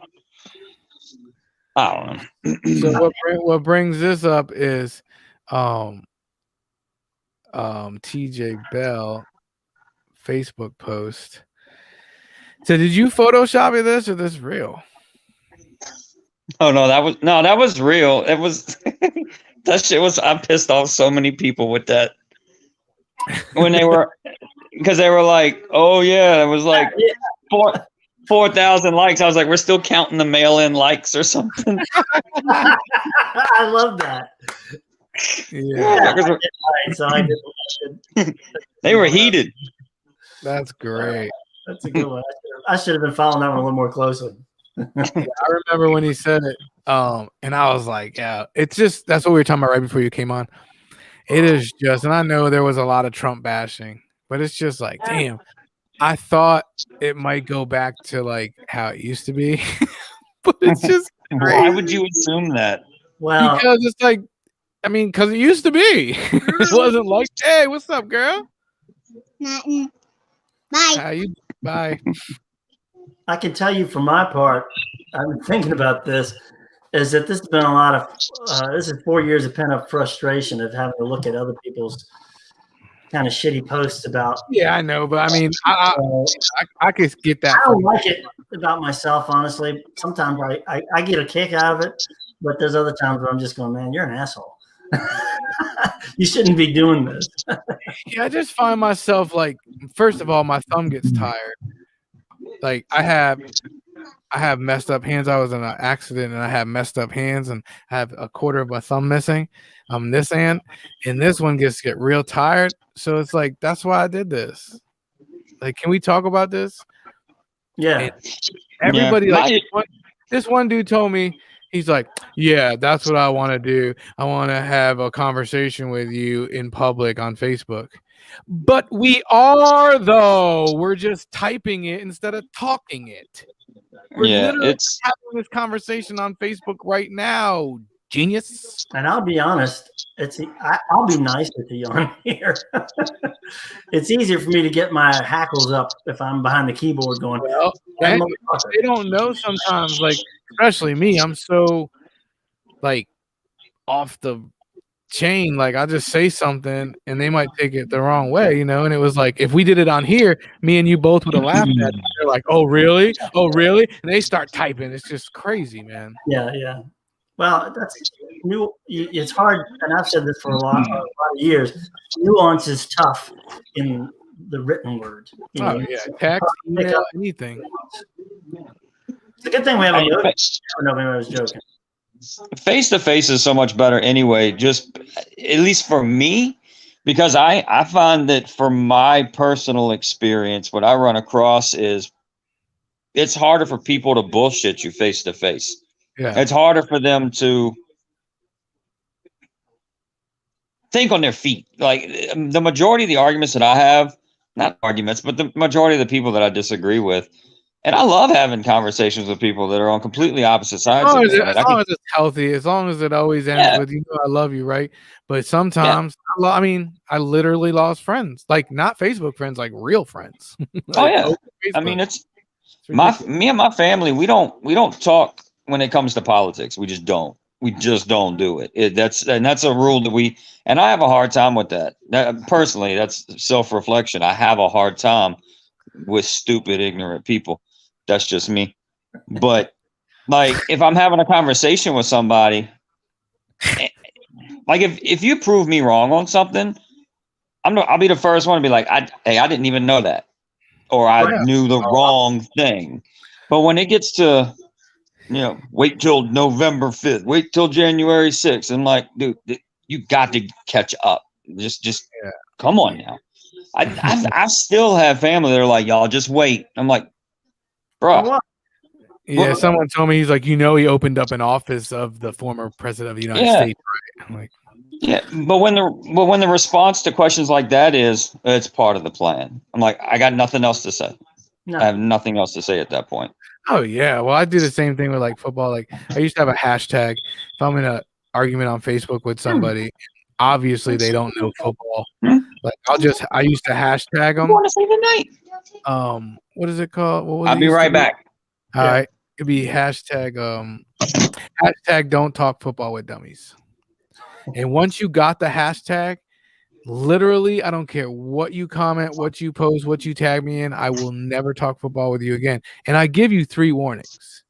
know. So what brings this up is TJ Bell Facebook post. So did you Photoshop this or this real? Oh no, that was real. It was that shit was. I pissed off so many people with that when they were because they were like, oh yeah, it was like 4,000 likes. I was like, we're still counting the mail-in likes or something. I love that. Yeah, so I did. They were heated. That's great. That's a good one. I should have been following that one a little more closely. I remember when he said it, and I was like, yeah, it's just that's what we were talking about right before you came on. It is just, and I know there was a lot of Trump bashing, but it's just like, damn, I thought it might go back to like how it used to be, but it's just crazy. Why would you assume that? Well, because it's like, I mean, because it used to be. It wasn't like, hey, what's up, girl? Nothing. Bye. How you? Bye. I can tell you for my part, I've been thinking about this, is that this has been a lot of, this is 4 years of pent-up frustration of having to look at other people's kind of shitty posts about. Yeah, I know, but I mean, I could get that. I don't like it about myself, honestly. Sometimes I get a kick out of it, but there's other times where I'm just going, man, you're an asshole. You shouldn't be doing this. Yeah, I just find myself like, first of all, my thumb gets tired. Like I have messed up hands. I was in an accident and I have messed up hands and I have a quarter of my thumb missing. This hand, and this one get real tired. So it's like that's why I did this. Like, can we talk about this? Yeah. And everybody this one dude told me, he's like, yeah, that's what I want to do. I want to have a conversation with you in public on Facebook. But we are, though. We're just typing it instead of talking it. We're literally having this conversation on Facebook right now, genius. And I'll be honest, I'll be nicer to you on here. It's easier for me to get my hackles up if I'm behind the keyboard going. Well, they don't know sometimes, like, especially me. I'm so, like, off the chain, like I just say something and they might take it the wrong way, and it was like if we did it on here, me and you both would have laughed at it. They're like, oh really, and they start typing. It's just crazy, man. Yeah. Well, it's hard, and I've said this for a lot of years. Nuance is tough in the written word. Oh yeah, text, email, anything. It's a good thing we have a joke. No, I was joking. Face to face is so much better anyway, just at least for me, because I find that from my personal experience, what I run across is it's harder for people to bullshit you face to face. Yeah. It's harder for them to think on their feet. Like the majority of the arguments that I have, not arguments, but the majority of the people that I disagree with, and I love having conversations with people that are on completely opposite sides. As long as it's healthy, as long as it always ends with I love you, right? But sometimes, I literally lost friends, like not Facebook friends, like real friends. I mean, it's me and my family. We don't talk when it comes to politics. We just don't. We just don't do it. That's a rule that and I have a hard time with that. Personally, that's self-reflection. I have a hard time with stupid, ignorant people. That's just me. But like, if I'm having a conversation with somebody, like if you prove me wrong on something, I'll be the first one to be like, I didn't even know that, or I knew the wrong thing. But when it gets to, wait till November 5th, wait till January 6th, I'm like, dude, you got to catch up. Just come on now. I still have family that are like, y'all just wait. I'm like, bro. Yeah, someone told me, he's like, he opened up an office of the former president of the United States. Right? I'm like, yeah, but when the response to questions like that is, it's part of the plan. I'm like, I got nothing else to say. No. I have nothing else to say at that point. Oh yeah, well I do the same thing with like football. Like I used to have a hashtag. If I'm in an argument on Facebook with somebody, obviously they don't know football. Like I used to hashtag them. Want to say goodnight? What is it called? I'll be right back. All right, it'd be hashtag don't talk football with dummies. And once you got the hashtag, literally, I don't care what you comment, what you post, what you tag me in, I will never talk football with you again. And I give you 3 warnings.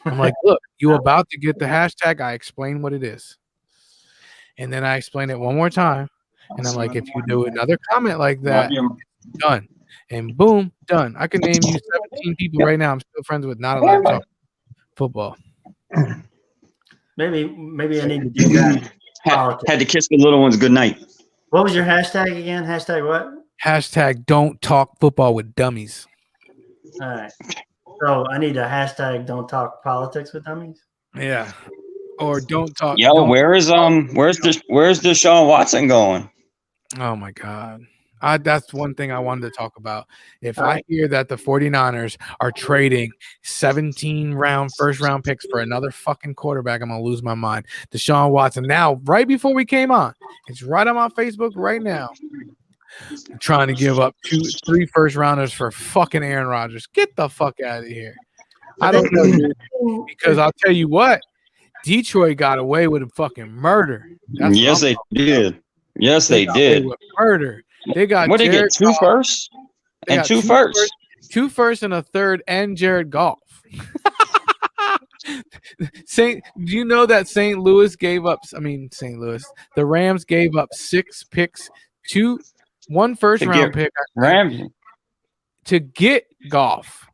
I'm like, look, you about to get the hashtag. I explain what it is. And then I explain it one more time. And I'm like, if you do another comment like that, done. And boom, done. I can name you 17 people right now I'm still friends with, not allowed to talk football. Maybe I need to do that. Had to kiss the little ones goodnight. What was your hashtag again? Hashtag what? Hashtag don't talk football with dummies. All right. So I need a hashtag don't talk politics with dummies. Yeah. Or don't talk. Where's Deshaun Watson going? Oh my God. That's one thing I wanted to talk about. If I hear that the 49ers are trading 17 first round picks for another fucking quarterback, I'm going to lose my mind. Deshaun Watson. Now, right before we came on, it's right on my Facebook right now. I'm trying to give up 3 first rounders for fucking Aaron Rodgers. Get the fuck out of here. I don't know, dude, because I'll tell you what, Detroit got away with a fucking murder. Yes, they did. Yes, they did. Murder. They got what did they get? 2 firsts and 2 firsts. 2 firsts and a third, and Jared Goff. Do you know that St. Louis gave up? The Rams gave up 6 picks, 1 first round pick to get Goff,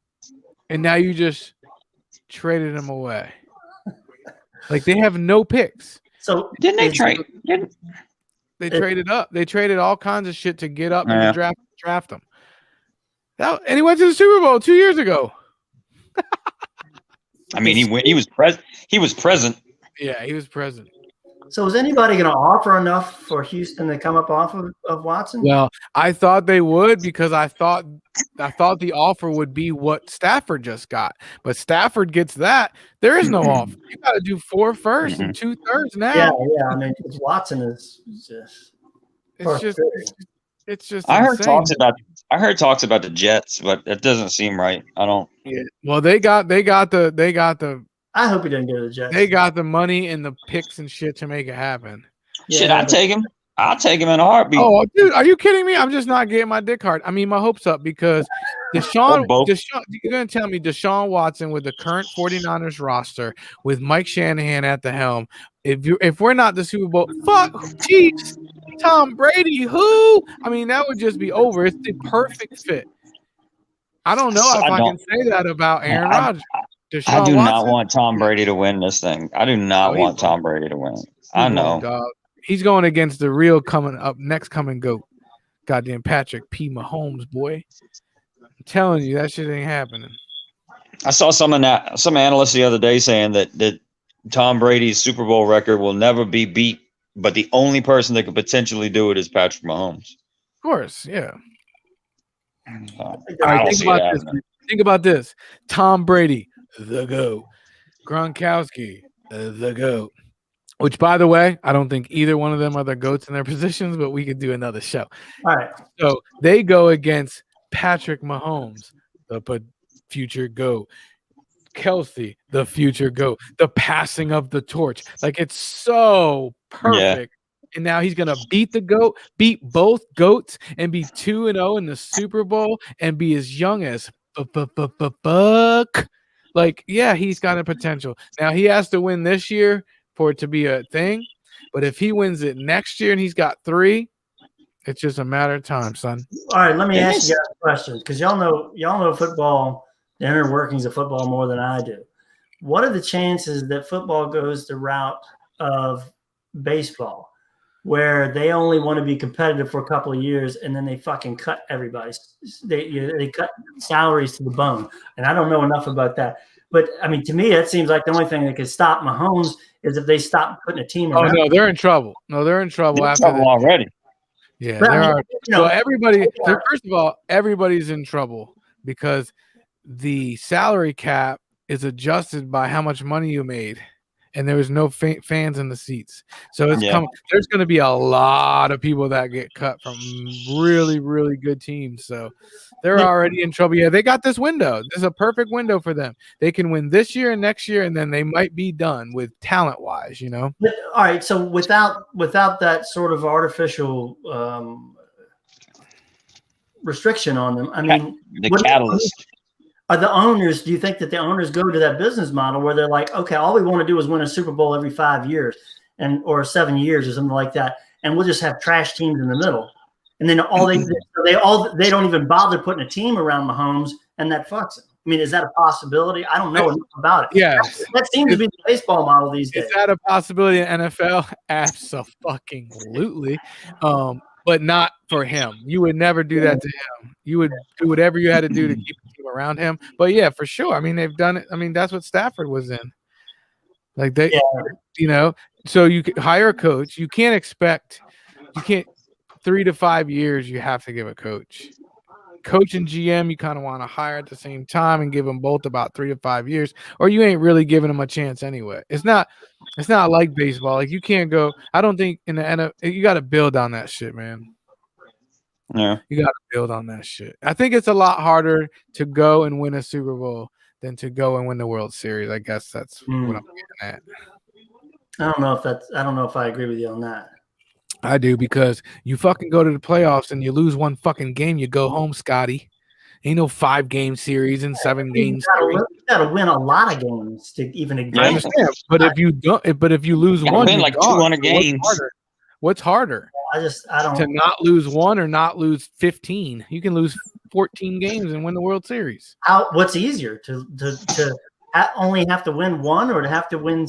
and now you just traded him away. Like they have no picks. So didn't they trade? They traded up. They traded all kinds of shit to get up in the draft them. And he went to the Super Bowl 2 years ago. I mean, he was present. He was present. Yeah, he was present. So is anybody going to offer enough for Houston to come up off of Watson? Well, I thought they would, because I thought the offer would be what Stafford just got. But Stafford gets that. There is no offer. You got to do 4 firsts and 2 thirds now. Yeah. I mean, Watson is just. It's just. I heard talks about the Jets, but it doesn't seem right. I don't. Yeah. Well, they got the. I hope he doesn't go to the Jets. They got the money and the picks and shit to make it happen. Shit, Yeah, I'd take him. I'll take him in a heartbeat. Oh, dude, are you kidding me? I'm just not getting my dick hard. I mean, my hopes up because Or both. you're going to tell me Deshaun Watson with the current 49ers roster with Mike Shanahan at the helm. If we're not the Super Bowl, fuck Chiefs, Tom Brady, who? I mean, that would just be over. It's the perfect fit. I don't know if I can say that about Aaron Rodgers. Deshaun I do not Watson, want Tom Brady to win this thing. I do not want Tom Brady to win. I know. Dog. He's going against the real next coming GOAT. Goddamn Patrick P. Mahomes, boy. I'm telling you, that shit ain't happening. I saw some analyst the other day saying that Tom Brady's Super Bowl record will never be beat, but the only person that could potentially do it is Patrick Mahomes. Of course, yeah. All right, think about this. Tom Brady, the GOAT. Gronkowski, the GOAT. Which, by the way, I don't think either one of them are the GOATs in their positions, but we could do another show. All right. So they go against Patrick Mahomes, the future GOAT. Kelsey, the future GOAT. The passing of the torch. Like, it's so perfect. Yeah. And now he's going to beat the GOAT, beat both GOATs, and be 2-0 in the Super Bowl and be as young as fuck. Like, yeah, he's got a potential. Now, he has to win this year for it to be a thing, but if he wins it next year and he's got 3, it's just a matter of time, son. All right, let me ask you guys a question because y'all know football, the inner workings of football more than I do. What are the chances that football goes the route of baseball, where they only want to be competitive for a couple of years and then they fucking cut everybody? They cut salaries to the bone, and I don't know enough about that. But, I mean, to me, that seems like the only thing that could stop Mahomes is if they stop putting a team around. Oh, no, they're in trouble. They're in trouble already. Yeah, there are. So everybody – first of all, everybody's in trouble because the salary cap is adjusted by how much money you made, and there was no fans in the seats. So it's there's going to be a lot of people that get cut from really, really good teams. So they're already in trouble. Yeah, they got this window. This is a perfect window for them. They can win this year and next year, and then they might be done with talent-wise, you know? All right, so without that sort of artificial restriction on them, I mean – the catalyst. Are the owners, do you think that the owners go to that business model where they're like, okay, all we want to do is win a Super Bowl every 5 years or 7 years or something like that, and we'll just have trash teams in the middle? And then they don't even bother putting a team around Mahomes, and that fucks it. I mean, is that a possibility? I don't know enough about it. Yeah. That seems to be the baseball model these days. Is that a possibility in NFL? Absolutely. But not for him. You would never do that to him. You would do whatever you had to do to keep the team around him. But yeah, for sure. I mean, they've done it. I mean, that's what Stafford was in. Like you know, so you could hire a coach. You can't 3 to 5 years. You have to give a coach. Coach and GM, you kind of want to hire at the same time and give them both about 3 to 5 years, or you ain't really giving them a chance anyway. It's not like baseball. Like, you can't go. I don't think in the NFL, you got to build on that shit, man. Yeah, you got to build on that shit. I think it's a lot harder to go and win a Super Bowl than to go and win the World Series. I guess that's what I'm getting at. I don't know if I agree with you on that. I do, because you fucking go to the playoffs and you lose one fucking game, you go home, Scotty. Ain't no 5-game series and 7-game series. You got to win a lot of games to even I understand, but if you don't, if you lose one, win like 200 games. What's harder? I don't to not lose one or not lose 15. You can lose 14 games and win the World Series. What's easier to only have to win one or to have to win?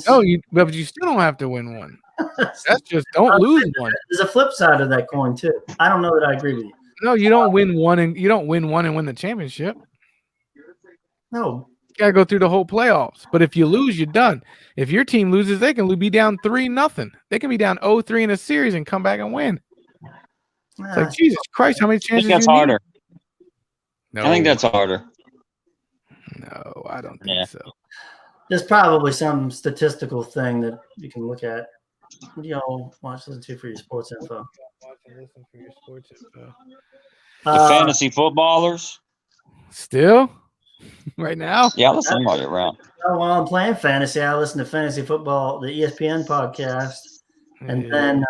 But you still don't have to win one. That's just don't lose one. There's a flip side of that coin too. I don't know that I agree with you. No, you don't win one and win the championship. No, you gotta go through the whole playoffs. But if you lose, you're done. If your team loses, they can be down 3-0. They can be down 0-3 in a series and come back and win. It's like, Jesus Christ, how many chances? I think that's harder. No, I think that's harder. No, I don't think so. There's probably some statistical thing that you can look at. What do y'all listen to for your sports info? The fantasy footballers. Still? Right now? Yeah, I listen all year round. While I'm playing fantasy, I listen to Fantasy Football, the ESPN podcast. And then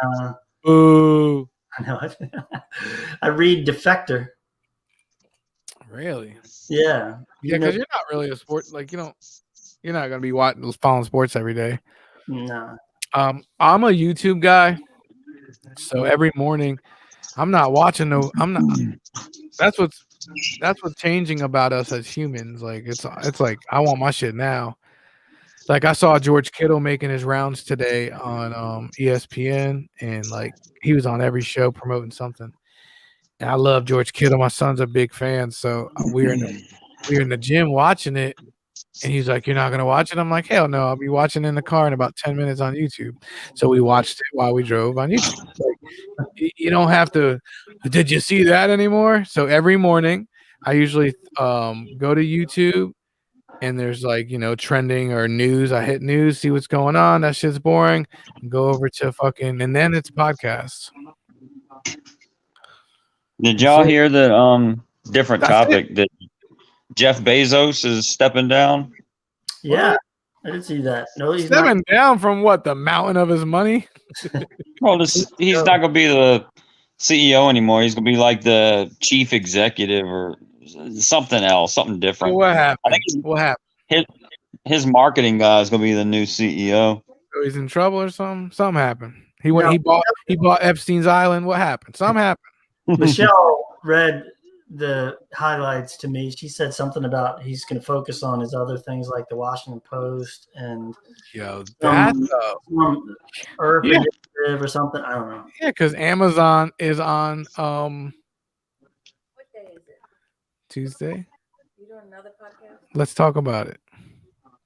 Ooh, I know it. I read Defector. really? Yeah. Yeah, because you're not really a sport. Like you're not gonna be following sports every day. No. I'm a YouTube guy, so every morning I'm not watching no. I'm not. That's what's changing about us as humans. Like it's like I want my shit now. Like I saw George Kittle making his rounds today on ESPN, and like he was on every show promoting something. And I love George Kittle. My son's a big fan, so we were in the gym watching it. And he's like, "You're not gonna watch it?" I'm like, "Hell no! I'll be watching in the car in about 10 minutes on YouTube." So we watched it while we drove on YouTube. Like, you don't have to. Did you see that anymore? So every morning, I usually go to YouTube, and there's like trending or news. I hit news, see what's going on. That shit's boring. And go over to fucking, and then it's podcasts. Did y'all hear the different That's topic that Jeff Bezos is stepping down? Yeah. I did see that. No, he's Stepping down from what? The mountain of his money? Well, he's not going to be the CEO anymore. He's going to be like the chief executive or something else, something different. So what happened? I think What happened? his marketing guy is going to be the new CEO. So he's in trouble or something? Something happened. He went. He bought Epstein's Island. What happened? Something happened. Michelle read the highlights to me. She said something about he's going to focus on his other things like the Washington Post and That's some Earth Initiative or something. I don't know. yeah, because Amazon is on What day is it? Tuesday. You doing another podcast? Let's talk about it.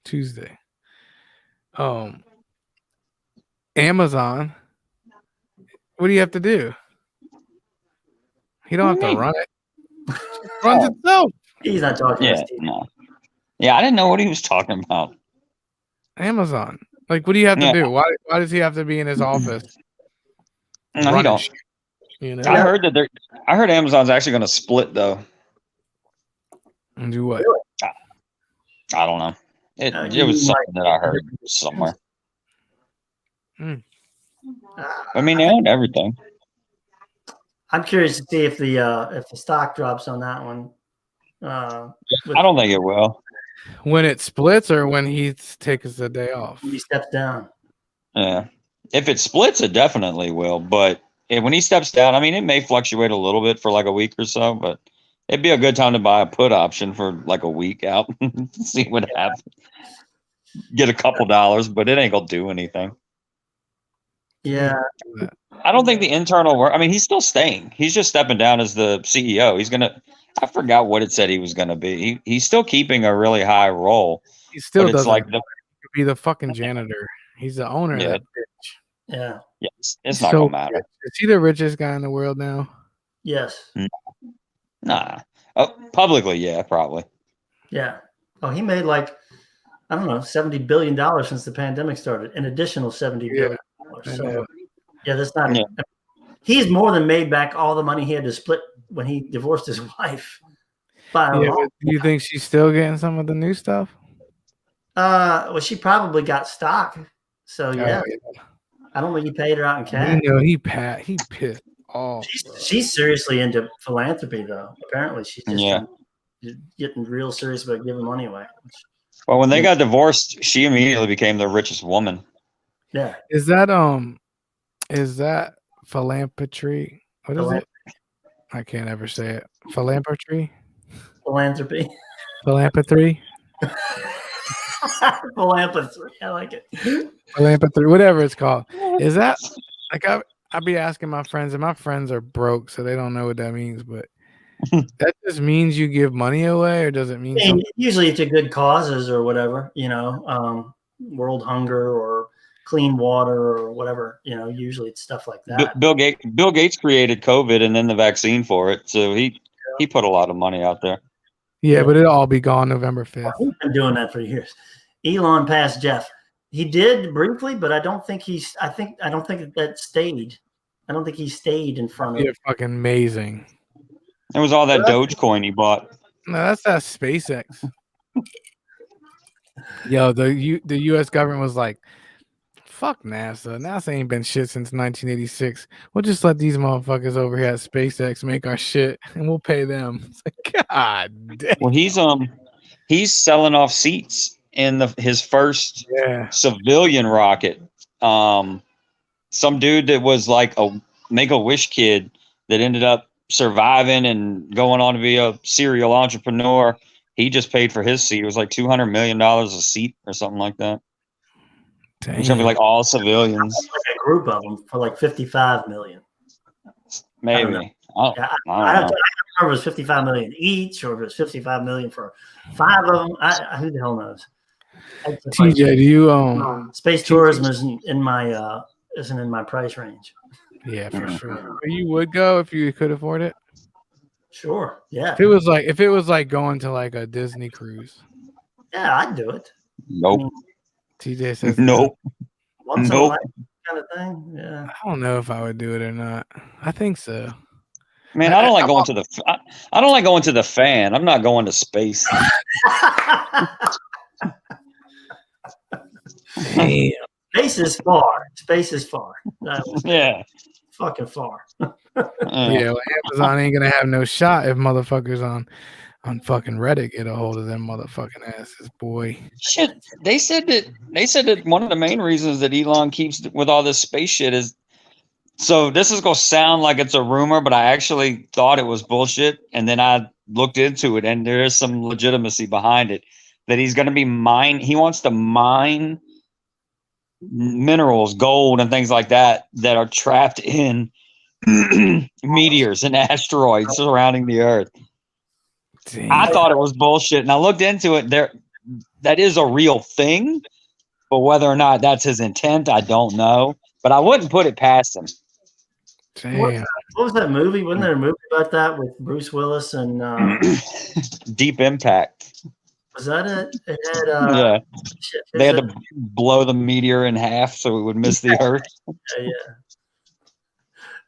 Tuesday. Amazon. What do you have to do? You don't have to run it. It runs itself. He's not talking Yeah, to Steve. no. Yeah, I didn't know what he was talking about. Amazon. Like, what do you have to Yeah. do? Why does he have to be in his office? No, he running don't. shit? I heard that I heard Amazon's actually going to split though. And do what? I don't know. It You was might- something that I heard somewhere. Ah, I mean, they own everything. I'm curious to see if the stock drops on that one. I don't think it will. When it splits or when he takes the day off? He steps down. Yeah. If it splits, it definitely will. But when he steps down, I mean, it may fluctuate a little bit for like a week or so, but it'd be a good time to buy a put option for like a week out. See what happens. Get a couple dollars, but it ain't going to do anything. Yeah. I don't think the internal work. I mean, he's still staying. He's just stepping down as the CEO. He's gonna. I forgot what it said he was gonna be. He's still keeping a really high role. He still But it's doesn't like the be the fucking janitor. He's the owner of Yeah. that bitch. Yeah. yes, it's not So gonna matter. rich. Is he the richest guy in the world now? Yes. Nah. Oh, publicly, yeah, probably. Yeah. Oh, he made like I don't know, $70 billion since the pandemic started. An additional $70 billion. I So know. yeah, that's not. Yeah. He's more than made back all the money he had to split when he divorced his wife. By a Yeah, lot. but do you think she's still getting some of the new stuff? Well, she probably got stock. So yeah, Oh, I don't think he paid her out in cash. You know, he pissed off. bro. She's seriously into philanthropy, though. Apparently, she's just Yeah. getting real serious about giving money away. Well, when they got divorced, she immediately became the richest woman. Yeah, Is that philanthropy? What is it? I can't ever say it. Philanthropy? philanthropy. Philanthropy? Philanthropy. I like it. Philanthropy, whatever it's called. Is that like I'd be asking my friends, and my friends are broke, so they don't know what that means, but that just means you give money away, or does it mean And something? usually to good causes or whatever, world hunger or clean water or whatever, usually it's stuff like that. Bill Gates created COVID and then the vaccine for it, so he put a lot of money out there. Yeah, but it'll all be gone November 5th. He's been doing that for years. Elon passed Jeff. He did briefly, but I don't think that stayed. I don't think he stayed in front of You're fucking amazing. It was all that Dogecoin he bought. No, that's that SpaceX. Yo, the U.S. government was like, fuck NASA. NASA ain't been shit since 1986. We'll just let these motherfuckers over here at SpaceX make our shit, and we'll pay them. It's like, God damn. Well, he's selling off seats in his first Yeah. civilian rocket. Some dude that was like a Make-A-Wish kid that ended up surviving and going on to be a serial entrepreneur. He just paid for his seat. It was like $200 million a seat or something like that. It's gonna be like all civilians. Like a group of them for like 55 million. Maybe. I don't Yeah, know. I don't remember if it was 55 million each or if it was 55 million for 5 of them. Who the hell knows? TJ, do you Space tourism isn't in my price range. Yeah, for sure. You would go if you could afford it. Sure. Yeah. If it was like going to like a Disney cruise. Yeah, I'd do it. Nope. TJ says Nope. Once in a Nope. life kind of thing. Yeah. I don't know if I would do it or not. I think so. Man, I don't like going to the. I don't like going to the fan. I'm not going to space. Damn. Space is far. Space is far. Yeah. Fucking far. Yeah, well, Amazon ain't gonna have no shot if motherfuckers on fucking Reddit get a hold of them motherfucking asses, boy. Shit. They said that one of the main reasons that Elon keeps with all this space shit is. So this is gonna sound like it's a rumor, but I actually thought it was bullshit, and then I looked into it, and there is some legitimacy behind it. That he's gonna be he wants to mine minerals, gold, and things like that are trapped in meteors and asteroids surrounding the Earth. Damn. I thought it was bullshit, and I looked into it. That is a real thing, but whether or not that's his intent, I don't know. But I wouldn't put it past him. Damn. What was that movie? Wasn't there a movie about that with Bruce Willis and Deep Impact. was that it? It had Yeah, shit, they had to blow the meteor in half so it would miss the Earth. yeah.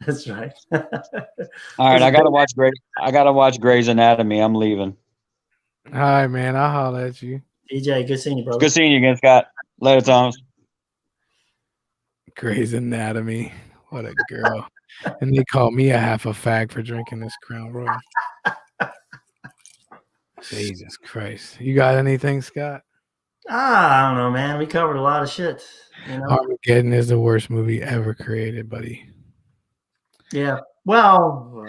That's right. All right, I gotta watch Grey's Anatomy. I'm leaving. All right, man. I'll holler at you. DJ, good seeing you, brother. Good seeing you again, Scott. Later, Thomas. Grey's Anatomy. What a girl. And they call me a half a fag for drinking this Crown Royal. Jesus Christ. You got anything, Scott? I don't know, man. We covered a lot of shit. You know? Armageddon is the worst movie ever created, buddy. Yeah. Well,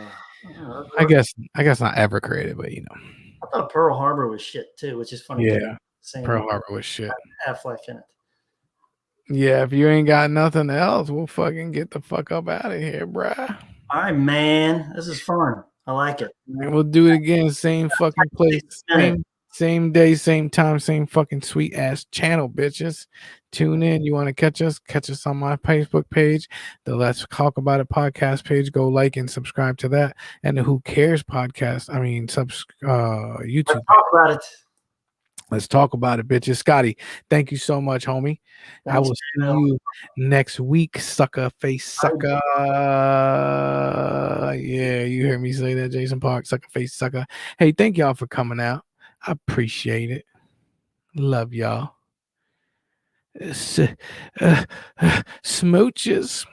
I guess not ever created, but you know. I thought Pearl Harbor was shit too, which is funny. Yeah. Same Pearl Harbor was shit. Affleck in it. Yeah, if you ain't got nothing else, we'll fucking get the fuck up out of here, bruh. All right, man. This is fun. I like it. And we'll do it again, same fucking place, same day, same time, same fucking sweet ass channel, bitches. Tune in. You want to catch us on my Facebook page, the Let's Talk About It podcast page. Go like and subscribe to that. And the Who Cares podcast. I mean, YouTube. Let's talk about it. Let's talk about it, bitches. Scotty, thank you so much, homie. I will see you next week, sucker face sucker. Yeah, you heard me say that, Jason Park, sucker face sucker. Hey, thank y'all for coming out. I appreciate it. Love y'all. Smooches.